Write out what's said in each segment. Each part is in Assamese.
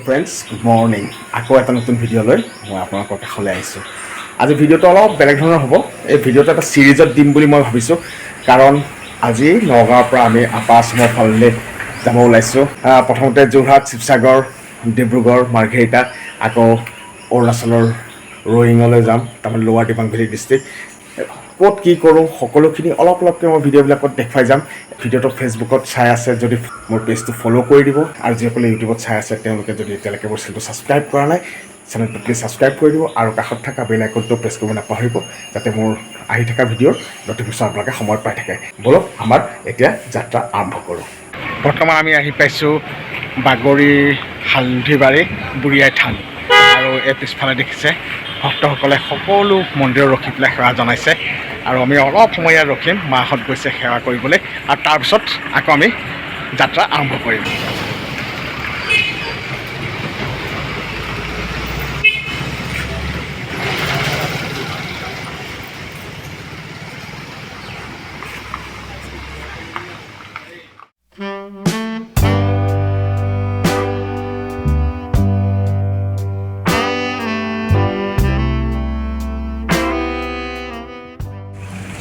ফ্ৰেণ্ডছ গুড মৰ্ণিং আকৌ এটা নতুন ভিডিঅ' লৈ মই আপোনালোকৰ কাষলৈ আহিছোঁ আজি ভিডিঅ'টো অলপ বেলেগ ধৰণৰ হ'ব এই ভিডিঅ'টো এটা ছিৰিজত দিম বুলি মই ভাবিছোঁ কাৰণ আজি নগাঁৱৰ পৰা আমি আপাৰ আসামৰ ফালে যাব ওলাইছোঁ প্ৰথমতে যোৰহাট শিৱসাগৰ ডিব্ৰুগড় মাৰ্ঘেৰিটা আকৌ অৰুণাচলৰ ৰয়িঙলৈ যাম তাৰমানে লোৱাৰ ডিবাং ভেলী ডিষ্ট্ৰিক্ট ক'ত কি কৰোঁ সকলোখিনি অলপকৈ মই ভিডিঅ'বিলাকত দেখুৱাই যাম ভিডিঅ'টো ফেচবুকত চাই আছে যদি মোৰ পেজটো ফ'ল' কৰি দিব আৰু যিসকলে ইউটিউবত চাই আছে তেওঁলোকে যদি এতিয়ালৈকে মোৰ চেনেলটো ছাবস্ক্ৰাইব কৰা নাই চেনেলটো প্লিজ ছাবস্ক্ৰাইব কৰি দিব আৰু কাষত থকা বেল আইকনটো প্ৰেছ কৰিব নাপাহৰিব যাতে মোৰ আহি থকা ভিডিঅ'ৰ নটিফিকেশ্যন আপোনালোকে সময়ত পাই থাকে ব'লক আমাৰ এতিয়া যাত্ৰা আৰম্ভ কৰোঁ বৰ্তমান আমি আহি পাইছোঁ বাগৰি হালধিবাৰী বুঢ়ীআই থান আৰু এই পিছফালে দেখিছে ভক্তসকলে সকলো মন্দিৰত ৰখি পেলাই সেৱা জনাইছে আৰু আমি অলপ সময় ইয়াত ৰখিম মাহঁত গৈছে সেৱা কৰিবলৈ আৰু তাৰপিছত আকৌ আমি যাত্ৰা আৰম্ভ কৰিম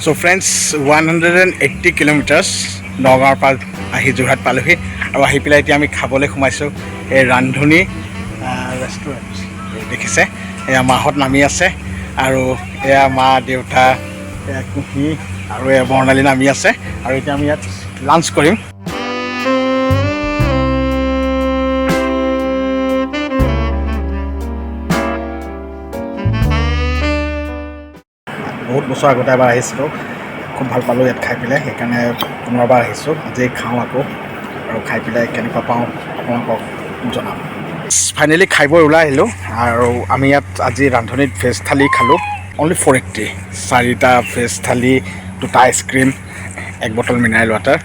চ' ফ্ৰেণ্ডছ 180 কিলোমিটাৰ্ছ নগাঁৱৰ পৰা আহি যোৰহাট পালোহি আৰু আহি পেলাই এতিয়া আমি খাবলৈ সোমাইছোঁ এই ৰান্ধনি ৰেষ্টুৰেণ্ট দেখিছে এয়া মাহঁত নামি আছে আৰু এয়া মা দেউতা এয়া কুঁহি আৰু এয়া বৰ্ণালী নামি আছে আৰু এতিয়া আমি ইয়াত লাঞ্চ কৰিম বহুত বছৰ আগতে এবাৰ আহিছিলোঁ খুব ভাল পালোঁ ইয়াত খাই পেলাই সেইকাৰণে পুনৰবাৰ আহিছোঁ আজি খাওঁ আকৌ আৰু খাই পেলাই কেনেকুৱা পাওঁ আপোনালোকক জনাম ফাইনেলি খাই বৈ ওলাই আহিলোঁ আৰু আমি ইয়াত আজি ৰান্ধনিত ভেজ থালি খালোঁ অনলি 480 4টা ভেজ থালি 2টা আইচক্ৰীম 1 বটল মিনাৰেল ৱাটাৰ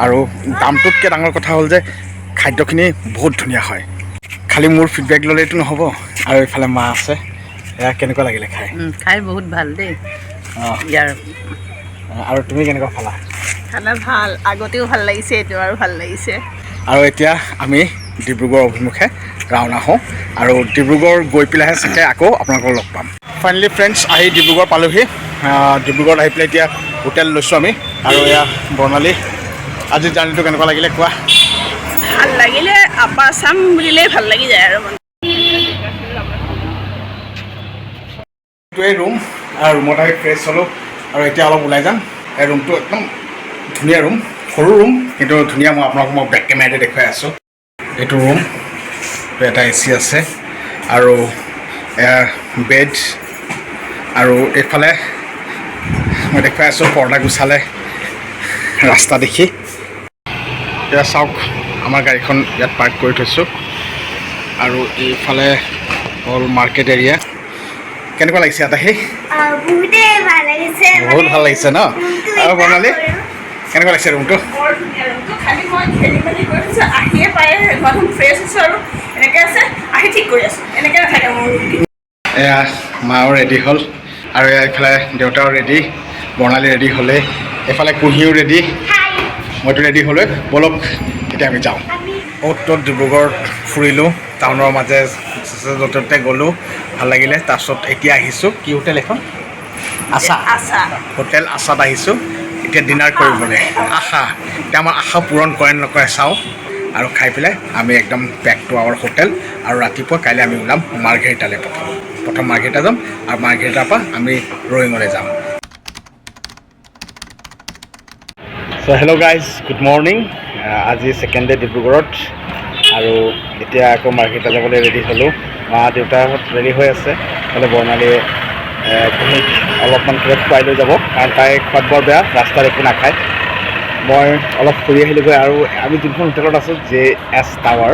আৰু দামটোতকৈ ডাঙৰ কথা হ'ল যে খাদ্যখিনি বহুত ধুনীয়া হয় খালি মোৰ ফিডবেক ল'লেইতো নহ'ব আৰু এইফালে মা আছে এয়া কেনেকুৱা লাগিলে খাই খাই বহুত ভাল দেই ইয়াৰ আৰু তুমি কেনেকুৱা খালা খানা ভাল আগতেও ভাল লাগিছে এইটো আৰু ভাল লাগিছে আৰু এতিয়া আমি ডিব্ৰুগড় অভিমুখে ৰাওনা হওঁ আৰু ডিব্ৰুগড় গৈ পেলাইহে চাগে আকৌ আপোনালোকক লগ পাম ফাইনেলি ফ্ৰেণ্ডছ আহি ডিব্ৰুগড় পালোহি ডিব্ৰুগড়ত আহি পেলাই এতিয়া হোটেল লৈছোঁ আমি আৰু এয়া বৰ্ণালী আজিৰ জাৰ্ণিটো কেনেকুৱা লাগিলে কোৱা ভাল লাগিলে আপাৰ আসাম বুলিলেই ভাল লাগি যায় আৰু এইটোৱেই ৰুম আৰু ৰুমত আহি ফ্ৰেছ হ'লোঁ আৰু এতিয়া অলপ ওলাই যাম এই ৰুমটো একদম ধুনীয়া ৰুম সৰু ৰুম কিন্তু ধুনীয়া মই আপোনালোকক মই বেক কেমেৰাতে দেখুৱাই আছোঁ এইটো ৰুম এটা এ চি আছে আৰু বেড আৰু এইফালে মই দেখুৱাই আছোঁ পৰ্দা গুচালে ৰাস্তা দেখি এতিয়া চাওক আমাৰ গাড়ীখন ইয়াত পাৰ্ক কৰি থৈছোঁ আৰু এইফালে হ'ল মাৰ্কেট এৰিয়া কেনেকুৱা লাগিছে ইয়াত আহি বহুত ভাল লাগিছে ন আৰু বৰ্ণালী কেনেকুৱা লাগিছে ৰুমটো এয়া মাও ৰেডি হ'ল আৰু এইফালে দেউতাও ৰেডি বৰ্ণালী ৰেডি হ'লে এইফালে কুঁহিও ৰেডি মইতো ৰেডি হ'লোঁ ব'লক এতিয়া আমি যাওঁ অ'ত ত'ত ডিব্ৰুগড় ফুৰিলোঁ টাউনৰ মাজে য'তে ত'তে গ'লোঁ ভাল লাগিলে তাৰপিছত এতিয়া আহিছোঁ কি হোটেল এখন আশা হোটেল আশাত আহিছোঁ এতিয়া ডিনাৰ কৰিবলৈ আশা এতিয়া আমাৰ আশা পূৰণ কৰে নকৰে চাওঁ আৰু খাই পেলাই আমি একদম বেক টু আৱাৰ হোটেল আৰু ৰাতিপুৱা কাইলৈ আমি ওলাম মাৰ্ঘেৰিটালৈ প্ৰথম মাৰ্ঘেৰিটা যাম আৰু মাৰ্ঘেৰিটাৰ পৰা আমি ৰয়িঙলৈ যাম চ' হেল্ল' গাইজ গুড মৰ্ণিং আজি ছেকেণ্ড ডে ডিব্ৰুগড়ত আৰু এতিয়া আকৌ মাৰ্ঘেৰিটা যাবলৈ ৰেডি হ'লোঁ মা দেউতাহঁত ৰেডি হৈ আছে নহ'লে বৰ্ণালীয়ে কুঁহিক অলপমান কিবা খুৱাই লৈ যাব কাৰণ তাই খোৱাত বৰ বেয়া ৰাস্তাত একো নাখায় মই অলপ ফুৰি আহিলোগৈ আৰু আমি যোনখন হোটেলত আছোঁ JS টাৱাৰ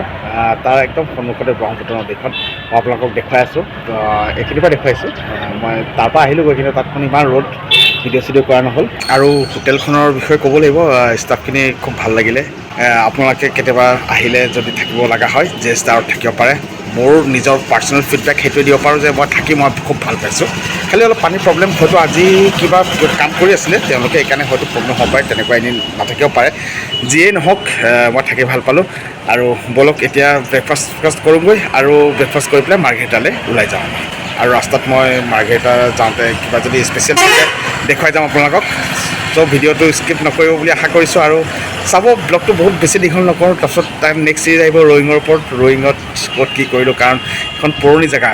তাৰ একদম সন্মুখতে ব্ৰহ্মপুত্ৰ নদীখন মই আপোনালোকক দেখুৱাই আছোঁ এইখিনিৰ পৰা দেখুৱাইছোঁ মই তাৰপৰা আহিলোগৈ কিন্তু তাতখন ইমান ৰ'দ ভিডিঅ' চিডিঅ' কৰা নহ'ল আৰু হোটেলখনৰ বিষয়ে ক'ব লাগিব ষ্টাফখিনি খুব ভাল লাগিলে আপোনালোকে কেতিয়াবা আহিলে যদি থাকিব লগা হয় JS টাৱাৰত থাকিব পাৰে মোৰ নিজৰ পাৰ্চনেল ফিডবেক সেইটোৱে দিব পাৰোঁ যে মই থাকি মই খুব ভাল পাইছোঁ খালি অলপ পানীৰ প্ৰব্লেম হয়তো আজি কিবা কাম কৰি আছিলে তেওঁলোকে সেইকাৰণে হয়তো প্ৰব্লেম হ'ব পাৰে তেনেকুৱা এদিন নাথাকিব পাৰে যিয়েই নহওক মই থাকি ভাল পালোঁ আৰু বলক এতিয়া ব্ৰেকফাষ্ট কৰোঁগৈ আৰু ব্ৰেকফাষ্ট কৰি পেলাই মাৰ্ঘেৰিটালৈ ওলাই যাওঁ আৰু ৰাস্তাত মই মাৰ্ঘেৰিটা যাওঁতে কিবা যদি স্পেচিয়েল থাকে দেখুৱাই যাম আপোনালোকক চ' ভিডিঅ'টো স্কিপ নকৰিব বুলি আশা কৰিছোঁ আৰু চাব ব্লগটো বহুত বেছি দীঘল নকৰোঁ তাৰপিছত টাইম নেক্সট চিৰিজ আহিব ৰয়িঙৰ ওপৰত ৰয়িঙত ক'ত কি কৰিলোঁ কাৰণ এখন পুৰণি জেগা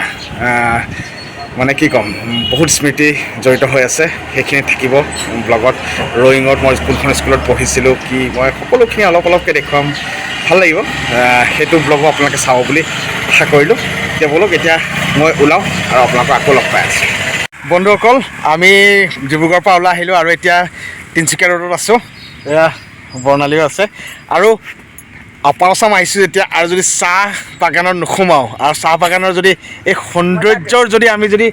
মানে কি ক'ম বহুত স্মৃতি জড়িত হৈ আছে সেইখিনি থাকিব ব্লগত ৰয়িঙত মই কোনখন স্কুলত পঢ়িছিলোঁ কি মই সকলোখিনি অলপকৈ দেখুৱাম ভাল লাগিব সেইটো ব্লগো আপোনালোকে চাব বুলি আশা কৰিলোঁ এতিয়া বলক এতিয়া মই ওলাওঁ আৰু আপোনালোকক আকৌ লগ পাই আছোঁ বন্ধুসকল আমি ডিব্ৰুগড়ৰ পৰা ওলাই আহিলোঁ আৰু এতিয়া তিনিচুকীয়া ৰোডত আছোঁ এয়া বৰ্ণালীও আছে আৰু আপাৰ আছাম আহিছোঁ যেতিয়া আৰু যদি চাহ বাগানত নোসোমাওঁ আৰু চাহ বাগানৰ যদি এই সৌন্দৰ্যৰ যদি আমি যদি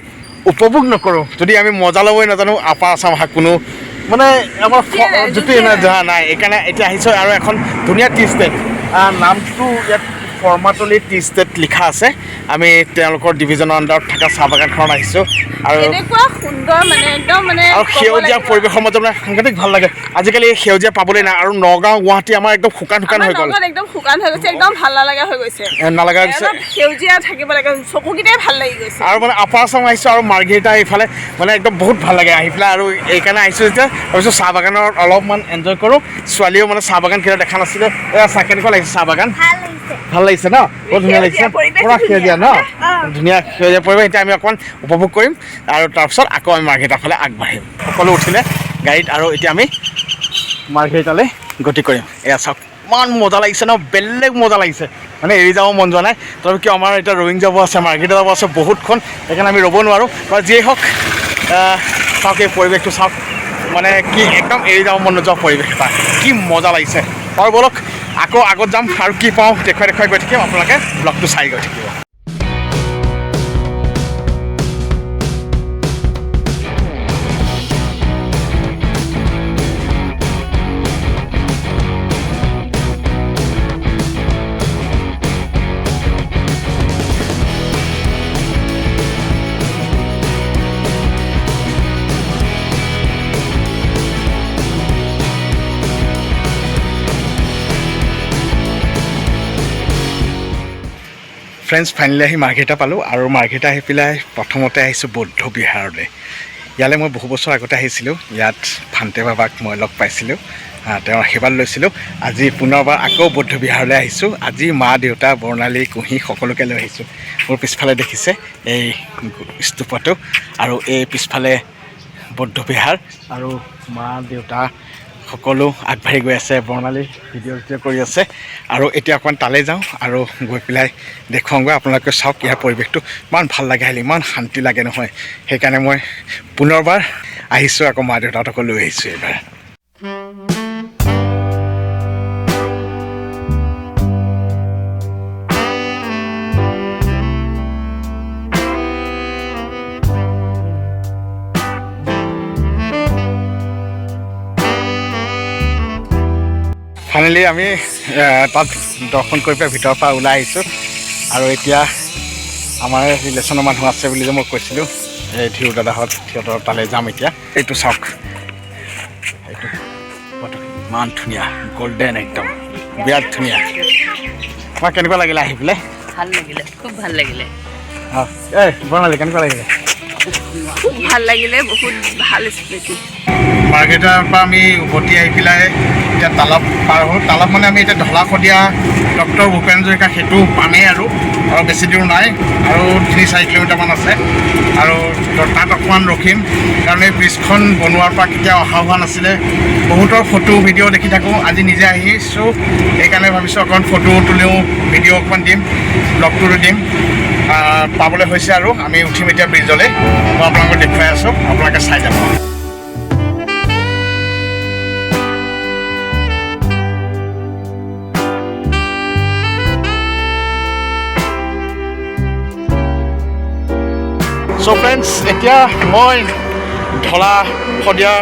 উপভোগ নকৰোঁ যদি আমি মজা ল'বই নাজানো আপাৰ আছাম অহা কোনো মানে আমাৰ যিটো নাই এইকাৰণে এতিয়া আহিছোঁ আৰু এখন ধুনীয়া টি ষ্টেট নামটো ইয়াত ফৰ্মাটলি টি ষ্টেট লিখা আছে আমি তেওঁলোকৰ ডিভিজনৰ আণ্ডাৰত থকা চাহ বাগানখনত আহিছোঁ আৰু এনেকুৱা সুন্দৰ মানে একদম মানে আৰু সেউজীয়া পৰিৱেশৰ মাজত মানে সাংঘাতিক ভাল লাগে আজিকালি সেউজীয়া পাবলৈ নাই আৰু নগাঁও গুৱাহাটী আমাৰ একদম শুকান হৈ গ'ল একদম শুকান হৈ গৈছে একদম ভাল নালাগা হৈ গৈছে সেউজীয়া থাকিব লাগে চকুকেইটাই ভাল লাগি গৈছে আৰু মানে আপাৰ আছাম আহিছোঁ আৰু মাৰ্ঘেৰিটা এইফালে মানে একদম বহুত ভাল লাগে আহি পেলাই আৰু এইকাৰণে আহিছোঁ যেতিয়া ভাবিছোঁ চাহ বাগানত অলপমান এনজয় কৰোঁ ছোৱালীও মানে চাহ বাগান কেতিয়া দেখা নাছিলে এয়া চাহ কেনেকুৱা লাগিছে চাহ বাগান ভাল লাগিছে ন বহুত ধুনীয়া লাগিছে পুৰা সেউজীয়া ন ধুনীয়া সেউজীয়া পৰিৱেশ এতিয়া আমি অকণমান উপভোগ কৰিম আৰু তাৰপিছত আকৌ আমি মাৰ্ঘেৰিটাৰ ফালে আগবাঢ়িম সকলো উঠিলে গাড়ীত আৰু এতিয়া আমি মাৰ্ঘেৰিটালৈ গতি কৰিম এয়া চাওক ইমান মজা লাগিছে ন বেলেগ মজা লাগিছে মানে এৰি যাব মন যোৱা নাই তথাপি কিয় আমাৰ এতিয়া ৰয়িং যাব আছে মাৰ্ঘেৰিটা যাব আছে বহুতখন সেইকাৰণে আমি ৰ'ব নোৱাৰোঁ বাৰু যিয়েই হওক চাওক এই পৰিৱেশটো চাওক মানে কি একদম এৰি যাব মন নোযোৱা পৰিৱেশ এটা কি মজা লাগিছে আৰু বলক আকৌ আগত যাম আৰু কি পাওঁ দেখুৱাই গৈ থাকিম আপোনালোকে ব্লগটো চাই গৈ থাকিব ফ্ৰেণ্ডছ ফাইনেলি আহি মাৰ্ঘেৰিটা পালোঁ আৰু মাৰ্ঘেৰিটা আহি পেলাই প্ৰথমতে আহিছোঁ বৌদ্ধ বিহাৰলৈ ইয়ালৈ মই বহু বছৰ আগতে আহিছিলোঁ ইয়াত ভান্তে বাবাক মই লগ পাইছিলোঁ তেওঁৰ আশীৰ্বাদ লৈছিলোঁ আজি পুনৰবাৰ আকৌ বৌদ্ধ বিহাৰলৈ আহিছোঁ আজি মা দেউতা বৰ্ণালী কুঁহি সকলোকে লৈ আহিছোঁ মোৰ পিছফালে দেখিছে এই স্তূপটো আৰু এই পিছফালে বৌদ্ধ বিহাৰ আৰু মা দেউতা সকলো আগবাঢ়ি গৈ আছে বৰ্ণালী ভিডিঅ' কৰি আছে আৰু এতিয়া অকণমান তালৈ যাওঁ আৰু গৈ পেলাই দেখুৱাওঁগৈ আপোনালোকে চাওক ইয়াৰ পৰিৱেশটো ইমান ভাল লাগে আহিলে ইমান শান্তি লাগে নহয় সেইকাৰণে মই পুনৰবাৰ আহিছোঁ আকৌ মা দেউতাহঁতকো লৈ আহিছোঁ এইবাৰ ফাইনেলি আমি তাত দৰ্শন কৰি পেলাই ভিতৰৰ পৰা ওলাই আহিছোঁ আৰু এতিয়া আমাৰ ৰিলেশ্যনৰ মানুহ আছে বুলি যে মই কৈছিলোঁ এই ধীৰু দাদাহঁত সিহঁতৰ তালৈ যাম এতিয়া এইটো চাওক এইটো ইমান ধুনীয়া গল্ডেন একদম বিৰাট ধুনীয়া তোমাৰ কেনেকুৱা লাগিলে আহি পেলাই ভাল লাগিলে খুব ভাল লাগিলে এই বৰ্ণালী কেনেকুৱা লাগিলে খুব ভাল লাগিলে বহুত ভাল স্মৃতি মাৰ্ঘেৰিটাৰ পৰা আমি উভতি আহি পেলাই এতিয়া তালাপ পাৰ হ'ল তালাপ মানে আমি এতিয়া ঢলা-শদিয়া ডক্টৰ ভূপেন হাজৰিকা সেইটো পামেই আৰু বেছি দূৰ নাই আৰু 3-4 কিলোমিটাৰমান আছে আৰু তাত অকণমান ৰখিম কাৰণ এই ব্ৰিজখন বনোৱাৰ পৰা কেতিয়াও অহা হোৱা নাছিলে বহুতৰ ফটো ভিডিঅ' দেখি থাকোঁ আজি নিজে আহিছোঁ সেইকাৰণে ভাবিছোঁ অকণমান ফটো তুলিও ভিডিঅ' অকণমান দিম ব্লগটো দিম পাবলৈ হৈছে আৰু আমি উঠিম এতিয়া ব্ৰিজলৈ মই আপোনালোকক দেখুৱাই আছোঁ আপোনালোকে চাই যাব চ' ফ্ৰেণ্ডছ এতিয়া মই ঢলা-শদিয়া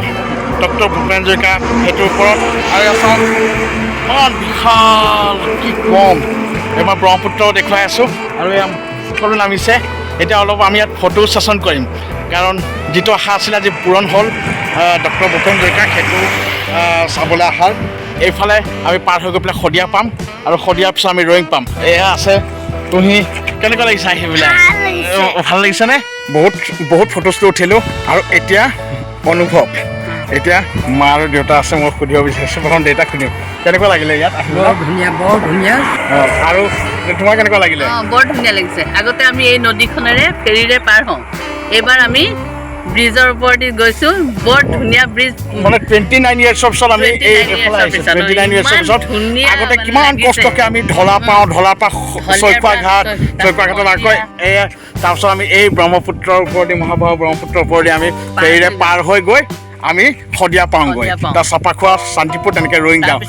ডক্টৰ ভূপেন হাজৰিকা সেইটোৰ ওপৰত আৰু এখন ইমান বিশাল কি কম এইবাৰ ব্ৰহ্মপুত্ৰ দেখুৱাই আছোঁ আৰু এয়া সকলো নামিছে এতিয়া অলপ আমি ইয়াত ফটো ছেশ্যন কৰিম কাৰণ যিটো আশা আছিলে আজি পূৰণ হ'ল ডক্টৰ ভূপেন হাজৰিকা সেইটো চাবলৈ অহাৰ এইফালে আমি পাৰ হৈ গৈ পেলাই শদিয়া পাম আৰু শদিয়াৰ পিছত আমি ৰয়িং পাম এয়া আছে তুমি কেনেকুৱা লাগিছে আহি পেলাই ভাল লাগিছেনে বহুত ফটোজটো উঠিলোঁ আৰু এতিয়া অনুভৱ এতিয়া মা আৰু দেউতা আছে মই সুধিব বিচাৰিছোঁ প্ৰথম দেউতাক সুধিম কেনেকুৱা লাগিলে ইয়াত বৰ ধুনীয়া আৰু তোমাৰ কেনেকুৱা লাগিলে বৰ ধুনীয়া লাগিছে আগতে আমি এই নদীখনেৰে ফেৰীৰে পাৰ হওঁ এইবাৰ আমি ব্ৰিজৰ ওপৰেদি গৈছোঁ বৰ ধুনীয়া ব্ৰিজ মানে 29 years পিছত আমি এই 29 years পিছত আগতে কিমান কষ্টকৈ আমি ঢলা পাওঁ চৈকুৱা ঘাটত আকৌ এই তাৰপিছত আমি এই ব্ৰহ্মপুত্ৰৰ ওপৰেদি মহাবাহু ব্ৰহ্মপুত্ৰৰ ওপৰেদি আমি ফেৰীৰে পাৰ হৈ গৈ আমি শদিয়া পাওঁগৈ তাৰ চাপাখোৱা শান্তিপুৰ তেনেকৈ ৰয়িং যাওঁ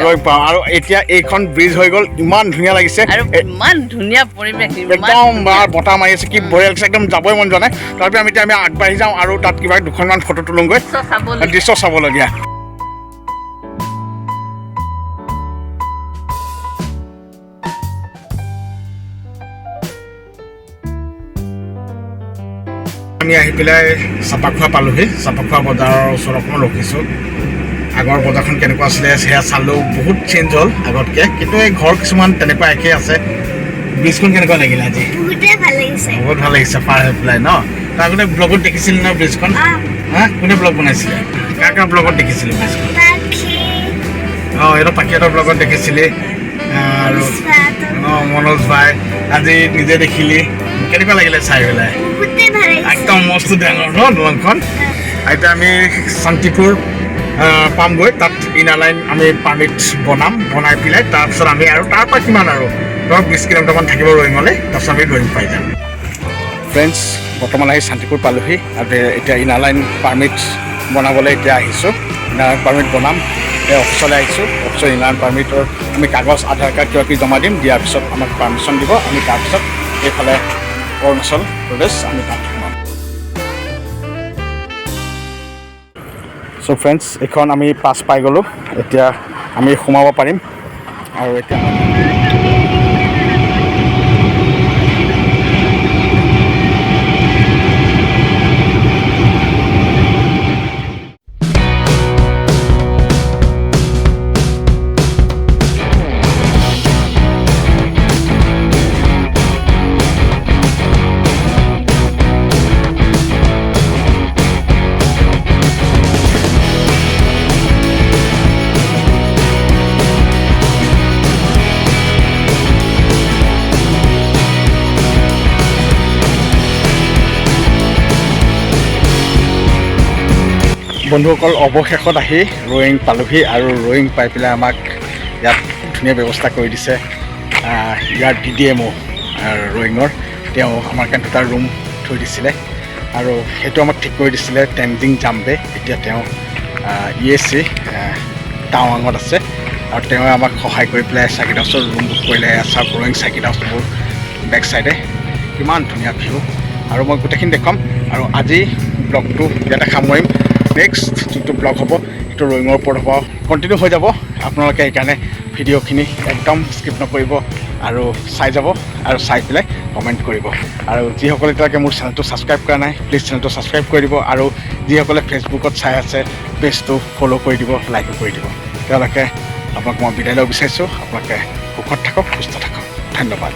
ৰয়িং পাওঁ আৰু এতিয়া এইখন ব্ৰিজ হৈ গ'ল ইমান ধুনীয়া লাগিছে ইমান ধুনীয়া পৰিৱেশ একদম বতাহ মাৰি আছে কি বঢ়িয়া লাগিছে একদম যাবই মন যোৱা নাই তাৰপিছত আমি এতিয়া আগবাঢ়ি যাওঁ আৰু তাত কিবা দুখনমান ফটো তোলোঁগৈ দৃশ্য চাবলগীয়া আমি আহি পেলাই চাপাখোৱা পালোহি চাপাখোৱা বজাৰৰ ওচৰত অকণমান ৰখিছোঁ আগৰ বজাৰখন কেনেকুৱা আছিলে সেয়া চালোঁ বহুত চেঞ্জ হ'ল আগতকৈ কিন্তু এই ঘৰ কিছুমান তেনেকুৱা একেই আছে ব্ৰিজখন কেনেকুৱা লাগিলে আজি বহুত ভাল লাগিছে পাৰ হৈ পেলাই ন তাৰ আগতে ব্লগত দেখিছিল ন ব্ৰিজখন হা কোনে ব্লগ বনাইছিলে কাৰ ব্লগত দেখিছিলে ব্ৰিজখন এইটো পাখিহঁতৰ ব্লগত দেখিছিলি আৰু মনোজ ভাই আজি নিজে দেখিলি কেনেকুৱা লাগিলে চাই পেলাই একদম মস্ত ডাঙৰ ন দলংখন এতিয়া আমি শান্তিপুৰ পামগৈ তাত ইনাৰ লাইন আমি পাৰ্মিট বনাই পেলাই তাৰপিছত আমি আৰু তাৰপৰা কিমান আৰু ধৰক 20 কিলোমিটাৰমান থাকিব ৰয়িঙলৈ তাৰপিছত আমি ৰয়িং পাই যাম ফ্ৰেণ্ডছ বৰ্তমান আহি শান্তিপুৰ পালোহি আৰু এতিয়া ইনাৰ লাইন পাৰ্মিট বনাবলৈ এতিয়া আহিছোঁ ইনাৰ লাইন পাৰ্মিট বনাম এই অফিচলৈ আহিছোঁ অফিচৰ ইনাৰ লাইন পাৰ্মিটৰ আমি কাগজ আধাৰ কাৰ্ড কিবা কিবি জমা দিম দিয়াৰ পিছত আমাক পাৰ্মিশ্যন দিব আমি তাৰপিছত এইফালে অৰুণাচল প্ৰদেশ আমি তাত সোমাম চ' ফ্ৰেণ্ডছ এইখন আমি পাছ পাই গ'লোঁ এতিয়া আমি সোমাব পাৰিম আৰু এতিয়া বন্ধুসকল অৱশেষত আহি ৰয়িং পালোহি আৰু ৰয়িং পাই পেলাই আমাক ইয়াত ধুনীয়া ব্যৱস্থা কৰি দিছে ইয়াৰ DDMO ৰয়িঙৰ তেওঁ আমাৰ কাৰণে দুটা ৰুম থৈ দিছিলে আৰু সেইটো আমাক ঠিক কৰি দিছিলে টেনজিং জাম্বে এতিয়া তেওঁ ESC টাৱাঙত আছে আৰু তেওঁ আমাক সহায় কৰি পেলাই চাৰ্কিট হাউচৰ ৰুম বুক কৰিলে চাওক ৰয়িং চাৰ্কিট হাউচবোৰ বেক চাইডে কিমান ধুনীয়া ভিউ আৰু মই গোটেইখিনি দেখুৱাম আৰু আজি ব্লগটো ইয়াতে সামৰিম নেক্সট যোনটো ব্লগ হ'ব সেইটো ৰয়িঙৰ ওপৰত হ'ব কণ্টিনিউ হৈ যাব আপোনালোকে সেইকাৰণে ভিডিঅ'খিনি একদম স্কিপ নকৰিব আৰু চাই যাব আৰু চাই পেলাই কমেণ্ট কৰিব আৰু যিসকলে এতিয়ালৈকে মোৰ চেনেলটো ছাবস্ক্ৰাইব কৰা নাই প্লিজ চেনেলটো ছাবস্ক্ৰাইব কৰি দিব আৰু যিসকলে ফেচবুকত চাই আছে পেজটো ফ'ল' কৰি দিব লাইকো কৰি দিব তেওঁলোকে আপোনাক মই বিদায় ল'ব বিচাৰিছোঁ আপোনালোকে সুখত থাকক সুস্থ থাকক ধন্যবাদ